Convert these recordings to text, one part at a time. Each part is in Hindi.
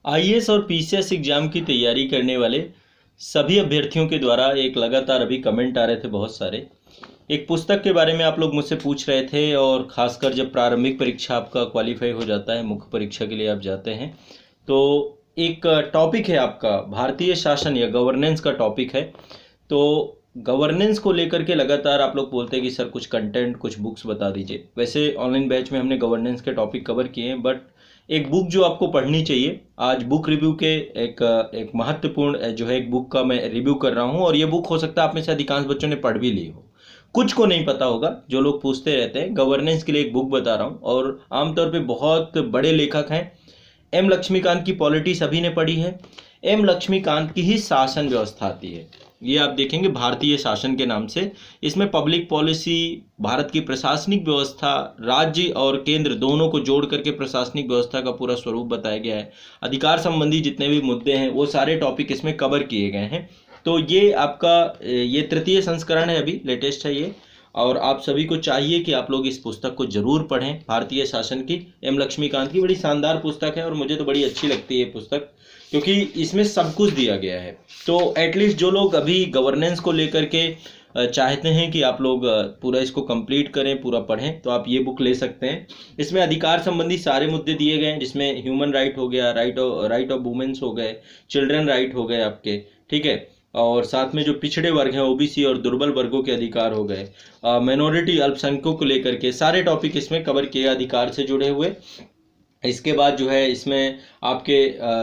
आईएएस और पीसीएस एग्जाम की तैयारी करने वाले सभी अभ्यर्थियों के द्वारा एक लगातार अभी कमेंट आ रहे थे बहुत सारे। एक पुस्तक के बारे में आप लोग मुझसे पूछ रहे थे, और ख़ासकर जब प्रारंभिक परीक्षा आपका क्वालिफाई हो जाता है, मुख्य परीक्षा के लिए आप जाते हैं, तो एक टॉपिक है आपका भारतीय शासन या गवर्नेंस का टॉपिक है। तो गवर्नेंस को लेकर के लगातार आप लोग बोलते हैं कि सर कुछ कंटेंट, कुछ बुक्स बता दीजिए। वैसे ऑनलाइन बैच में हमने गवर्नेंस के टॉपिक कवर किए हैं, बट एक बुक जो आपको पढ़नी चाहिए, आज बुक रिव्यू के एक महत्वपूर्ण जो है एक बुक का मैं रिव्यू कर रहा हूँ। और ये बुक हो सकता है आप में से अधिकांश बच्चों ने पढ़ भी ली हो, कुछ को नहीं पता होगा। जो लोग पूछते रहते हैं, गवर्नेंस के लिए एक बुक बता रहा हूँ, और आमतौर पे बहुत बड़े लेखक हैं। एम लक्ष्मीकांत की पॉलिटी सभी ने पढ़ी है। एम लक्ष्मीकांत की ही शासन व्यवस्था आती है, ये आप देखेंगे भारतीय शासन के नाम से। इसमें पब्लिक पॉलिसी, भारत की प्रशासनिक व्यवस्था, राज्य और केंद्र दोनों को जोड़ करके प्रशासनिक व्यवस्था का पूरा स्वरूप बताया गया है। अधिकार संबंधी जितने भी मुद्दे हैं वो सारे टॉपिक इसमें कवर किए गए हैं। तो ये आपका ये तृतीय संस्करण है, अभी लेटेस्ट है ये। और आप सभी को चाहिए कि आप लोग इस पुस्तक को जरूर पढ़ें। भारतीय शासन की एम लक्ष्मीकांत की बड़ी शानदार पुस्तक है, और मुझे तो बड़ी अच्छी लगती है ये पुस्तक, क्योंकि इसमें सब कुछ दिया गया है। तो एटलीस्ट जो लोग अभी गवर्नेंस को लेकर के चाहते हैं कि आप लोग पूरा इसको कंप्लीट करें, पूरा पढ़ें, तो आप ये बुक ले सकते हैं। इसमें अधिकार संबंधी सारे मुद्दे दिए गए हैं, जिसमें ह्यूमन राइट हो गया, राइट ऑफ वुमेन्स हो गए, चिल्ड्रन राइट हो गए आपके, ठीक है। और साथ में जो पिछड़े वर्ग हैं, ओबीसी और दुर्बल वर्गों के अधिकार हो गए, माइनॉरिटी अल्पसंख्यकों को लेकर के सारे टॉपिक इसमें कवर किए, अधिकार से जुड़े हुए। इसके बाद जो है इसमें आपके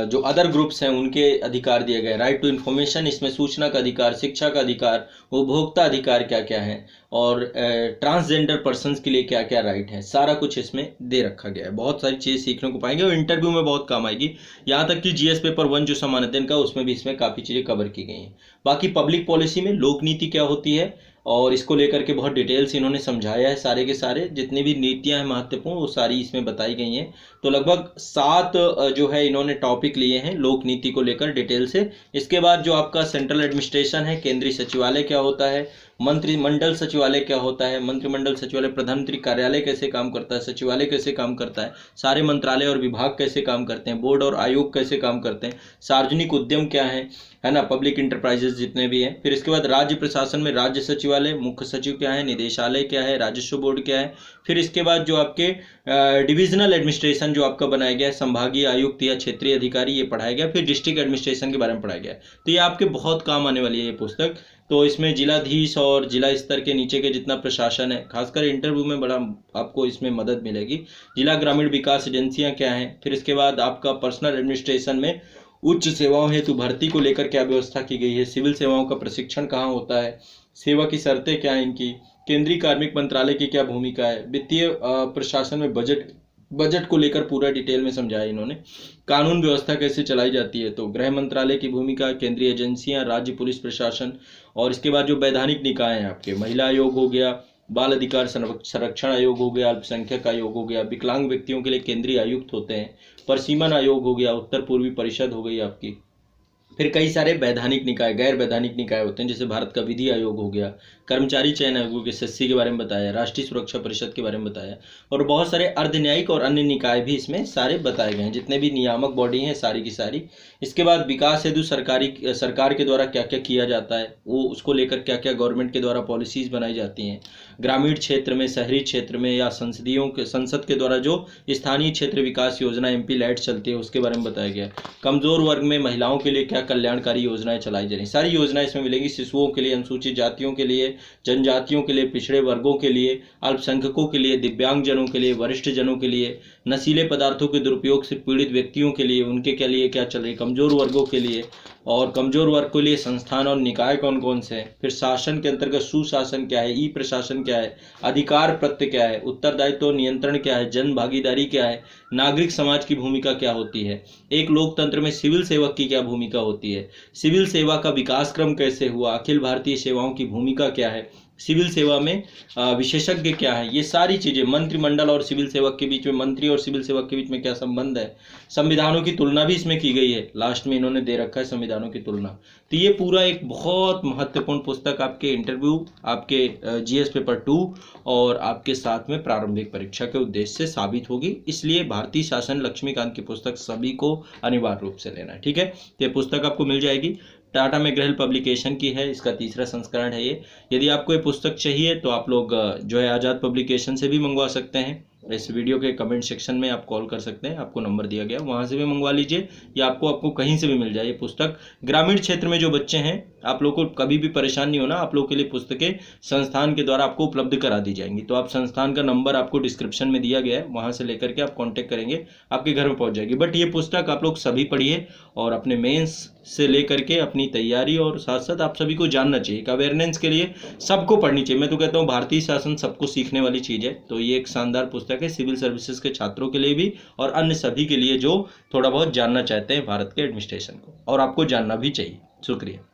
जो अदर ग्रुप्स हैं उनके अधिकार दिए गए, राइट टू इन्फॉर्मेशन, इसमें सूचना का अधिकार, शिक्षा का अधिकार, उपभोक्ता अधिकार क्या क्या है, और ट्रांसजेंडर पर्सन्स के लिए क्या क्या राइट है, सारा कुछ इसमें दे रखा गया है। बहुत सारी चीज़ें सीखने को पाएंगे और इंटरव्यू में बहुत काम आएगी। यहाँ तक कि जीएस पेपर 1 जो समानांतर का, उसमें भी इसमें काफ़ी चीज़ें कवर की गई हैं। बाकी पब्लिक पॉलिसी में लोक नीति क्या होती है, और इसको लेकर के बहुत डिटेल्स इन्होंने समझाया है। सारे के सारे जितनी भी नीतियां हैं महत्वपूर्ण, वो सारी इसमें बताई गई हैं। तो लगभग 7 जो है इन्होंने टॉपिक लिए हैं लोक नीति को लेकर डिटेल से। इसके बाद जो आपका सेंट्रल एडमिनिस्ट्रेशन है, केंद्रीय सचिवालय क्या होता है, मंत्रिमंडल सचिवालय क्या होता है, मंत्रिमंडल सचिवालय, प्रधानमंत्री कार्यालय कैसे काम करता है, सचिवालय कैसे काम करता है, सारे मंत्रालय और विभाग कैसे काम करते हैं, बोर्ड और आयोग कैसे काम करते हैं, सार्वजनिक उद्यम क्या है ना, पब्लिक इंटरप्राइजेस जितने भी हैं। फिर इसके बाद राज्य प्रशासन में राज्य सचिवालय, मुख्य सचिव क्या है, निदेशालय क्या है, राजस्व बोर्ड क्या है। फिर इसके बाद जो आपके डिविजनल एडमिनिस्ट्रेशन जो आपका बनाया गया है, संभागीय आयुक्त या क्षेत्रीय अधिकारी, ये पढ़ाया गया। फिर डिस्ट्रिक्ट एडमिनिस्ट्रेशन के बारे में पढ़ाया गया। तो ये आपके बहुत काम आने वाली है ये पुस्तक। तो इसमें जिलाधीश और जिला स्तर के नीचे के जितना प्रशासन है, खासकर इंटरव्यू में बड़ा आपको इसमें मदद मिलेगी। जिला ग्रामीण विकास एजेंसियां क्या हैं। फिर इसके बाद आपका पर्सनल एडमिनिस्ट्रेशन में उच्च सेवाओं हेतु भर्ती को लेकर क्या व्यवस्था की गई है, सिविल सेवाओं का प्रशिक्षण कहाँ होता है, सेवा की शर्तें क्या हैं इनकी, केंद्रीय कार्मिक मंत्रालय की क्या भूमिका है, वित्तीय प्रशासन में बजट को लेकर पूरा डिटेल में समझाया इन्होंने। कानून व्यवस्था कैसे चलाई जाती है, तो गृह मंत्रालय की भूमिका, केंद्रीय एजेंसियां, राज्य पुलिस प्रशासन। और इसके बाद जो वैधानिक निकाय हैं आपके, महिला आयोग हो गया, बाल अधिकार संरक्षण आयोग हो गया, अल्पसंख्यक आयोग हो गया, विकलांग व्यक्तियों के लिए केंद्रीय आयुक्त होते हैं, परसीमन आयोग हो गया, उत्तर पूर्वी परिषद हो गई आपकी। फिर कई सारे वैधानिक निकाय, गैर वैधानिक निकाय होते हैं, जैसे भारत का विधि आयोग हो गया, कर्मचारी चयन आयोग के एसएससी के बारे में बताया, राष्ट्रीय सुरक्षा परिषद के बारे में बताया, और बहुत सारे अर्धन्यायिक और अन्य निकाय भी इसमें सारे बताए गए हैं, जितने भी नियामक बॉडी हैं सारी की सारी। इसके बाद विकास हेतु सरकार के द्वारा क्या क्या किया जाता है, वो उसको लेकर क्या क्या गवर्नमेंट के द्वारा पॉलिसीज बनाई जाती हैं, ग्रामीण क्षेत्र में, शहरी क्षेत्र में, या संसद के द्वारा जो स्थानीय क्षेत्र विकास योजना एमपी लैट चलती है उसके बारे में बताया गया। कमजोर वर्ग में महिलाओं के लिए क्या कल्याणकारी योजनाएं चलाई जा रही, सारी योजनाएं इसमें मिलेगी। शिशुओं के लिए, अनुसूचित जातियों के लिए, जनजातियों के लिए, पिछड़े वर्गों के लिए, अल्पसंख्यकों के लिए, दिव्यांगजनों के लिए, वरिष्ठ जनों के लिए, नशीले पदार्थों के दुरुपयोग से पीड़ित व्यक्तियों के लिए, उनके के लिए क्या चल रही, कमजोर वर्गों के लिए, और कमजोर वर्ग के लिए संस्थान और निकाय कौन कौन से हैं। फिर शासन के अंतर्गत सुशासन क्या है, ई प्रशासन क्या है, अधिकार प्रत्य क्या है, उत्तरदायित्व नियंत्रण क्या है, जन भागीदारी क्या है, नागरिक समाज की भूमिका क्या होती है, एक लोकतंत्र में सिविल सेवक की क्या भूमिका होती है, सिविल सेवा का विकास क्रम कैसे हुआ, अखिल भारतीय सेवाओं की भूमिका क्या है, सिविल सेवा में विशेषज्ञ क्या है, ये सारी चीज़ें, मंत्रिमंडल और सिविल सेवक के बीच में, मंत्री और सिविल सेवक के बीच में क्या संबंध है, संविधानों की तुलना भी इसमें की गई है। लास्ट में इन्होंने दे रखा है संविधानों की तुलना। तो ये पूरा एक बहुत महत्वपूर्ण पुस्तक आपके इंटरव्यू, आपके जीएस पेपर 2 और आपके साथ में प्रारंभिक परीक्षा के उद्देश्य से साबित होगी। इसलिए भारतीय शासन लक्ष्मीकांत की पुस्तक सभी को अनिवार्य रूप से लेना है। ठीक है, तो ये पुस्तक आपको मिल जाएगी, टाटा मैकग्रह पब्लिकेशन की है, इसका 3रा संस्करण है ये। यदि आपको ये पुस्तक चाहिए तो आप लोग जो है आज़ाद पब्लिकेशन से भी मंगवा सकते हैं। इस वीडियो के कमेंट सेक्शन में आप कॉल कर सकते हैं, आपको नंबर दिया गया, वहाँ से भी मंगवा लीजिए, या आपको कहीं से भी मिल जाए ये पुस्तक। ग्रामीण क्षेत्र में जो बच्चे हैं, आप लोग को कभी भी परेशान नहीं होना, आप लोग के लिए पुस्तकें संस्थान के द्वारा आपको उपलब्ध करा दी जाएंगी। तो आप संस्थान का नंबर आपको डिस्क्रिप्शन में दिया गया है, वहाँ से लेकर के आप कॉन्टैक्ट करेंगे, आपके घर में पहुँच जाएगी। बट ये पुस्तक आप लोग सभी पढ़िए और अपने मेंस से लेकर के अपनी तैयारी और साथ साथ आप सभी को जानना चाहिए, एक अवेयरनेस के लिए सबको पढ़नी चाहिए। मैं तो कहता हूँ भारतीय शासन सबको सीखने वाली चीज़ है। तो ये एक शानदार पुस्तक है सिविल सर्विसेज के छात्रों के लिए भी और अन्य सभी के लिए जो थोड़ा बहुत जानना चाहते हैं भारत के एडमिनिस्ट्रेशन को, और आपको जानना भी चाहिए। शुक्रिया।